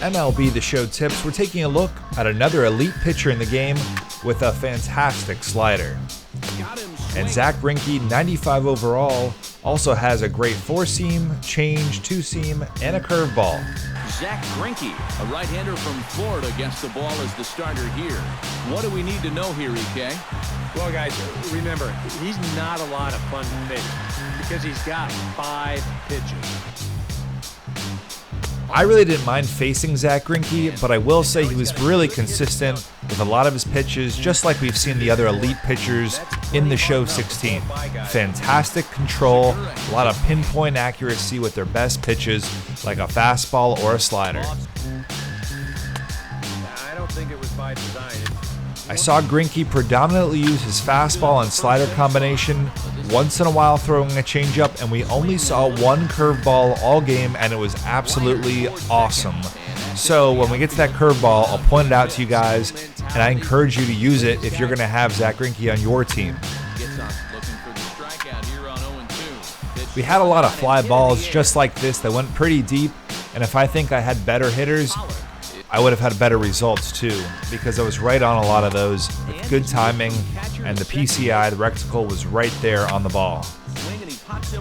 MLB The Show tips, we're taking a look at another elite pitcher in the game with a fantastic slider. And Zack Greinke, 95 overall, also has a great four-seam, change, two-seam, and a curveball. Zack Greinke, a right-hander from Florida, gets the ball as the starter here. What do we need to know here, EK? Well, guys, remember, he's not a lot of fun to pitch because he's got 5 pitches. I really didn't mind facing Zack Greinke, but I will say he was really consistent with a lot of his pitches, just like we've seen the other elite pitchers in the show 16. Fantastic control, a lot of pinpoint accuracy with their best pitches, like a fastball or a slider. I don't think it was by design. I saw Greinke predominantly use his fastball and slider combination, once in a while throwing a changeup, and we only saw one curveball all game, and it was absolutely awesome. So when we get to that curveball, I'll point it out to you guys, and I encourage you to use it if you're going to have Zack Greinke on your team. We had a lot of fly balls just like this that went pretty deep, and if I think I had better hitters, I would have had better results too, because I was right on a lot of those with good timing, and the PCI, the reticle, was right there on the ball.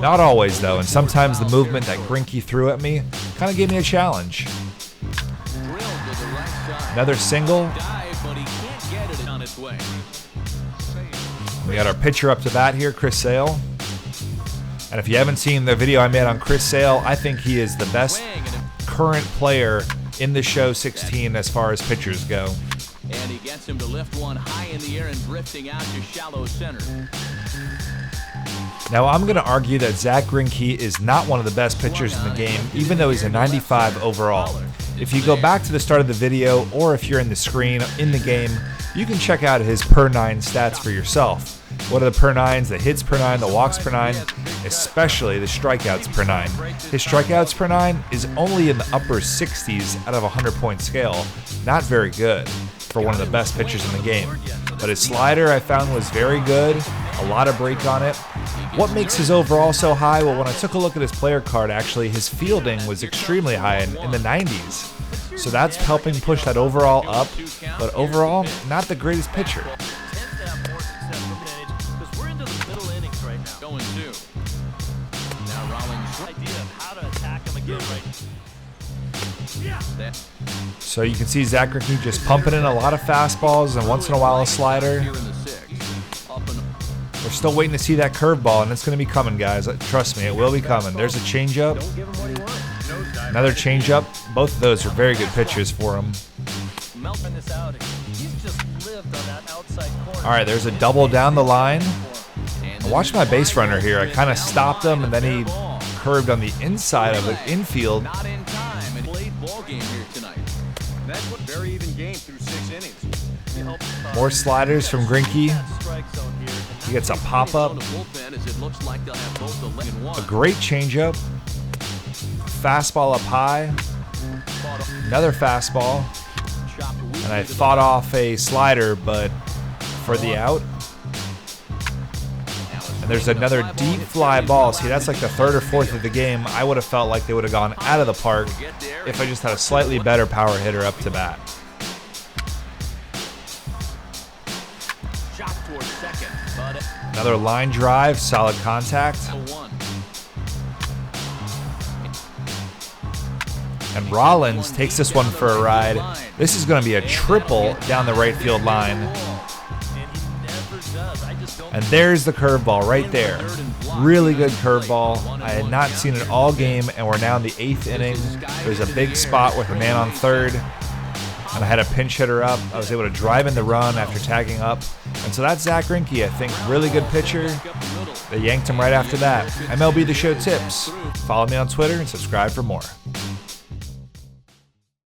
Not always though, and sometimes the movement that Greinke threw at me kind of gave me a challenge. Another single. We got our pitcher up to bat here, Chris Sale. And if you haven't seen the video I made on Chris Sale, I think he is the best current player in the show 16 as far as pitchers go. And he gets him to lift one high in the air and drifting out to shallow center. Now I'm going to argue that Zack Greinke is not one of the best pitchers in the game, even though he's a 95 overall. If you go back to the start of the video, or if you're in the screen in the game, you can check out his per 9 stats for yourself. What are the per 9s, the hits per 9, the walks per 9, especially the strikeouts per 9. His strikeouts per 9 is only in the upper 60s out of a 100-point scale. Not very good for one of the best pitchers in the game. But his slider I found was very good, a lot of break on it. What makes his overall so high? Well, when I took a look at his player card, actually, his fielding was extremely high in the 90s. So that's helping push that overall up, but overall, not the greatest pitcher. So you can see Zack Greinke just pumping in a lot of fastballs and once in a while a slider. We're still waiting to see that curveball, and it's going to be coming, guys. Trust me, it will be coming. There's a changeup. Another changeup. Both of those are very good pitches for him. All right, there's a double down the line. I watched my base runner here. I kind of stopped him, and then he curved on the inside of the infield. More sliders from Greinke. He gets a pop-up. A great changeup. Fastball up high. Another fastball. And I fought off a slider, but for the out. And there's another deep fly ball. See, that's like the third or fourth of the game. I would have felt like they would have gone out of the park if I just had a slightly better power hitter up to bat. Another line drive, solid contact. And Rollins takes this one for a ride. This is going to be a triple down the right field line. And there's the curveball right there. Really good curveball. I had not seen it all game, and we're now in the 8th inning. There's a big spot with a man on third, and I had a pinch hitter up. I was able to drive in the run after tagging up. And so that's Zack Greinke, I think. Really good pitcher. They yanked him right after that. MLB The Show tips. Follow me on Twitter and subscribe for more.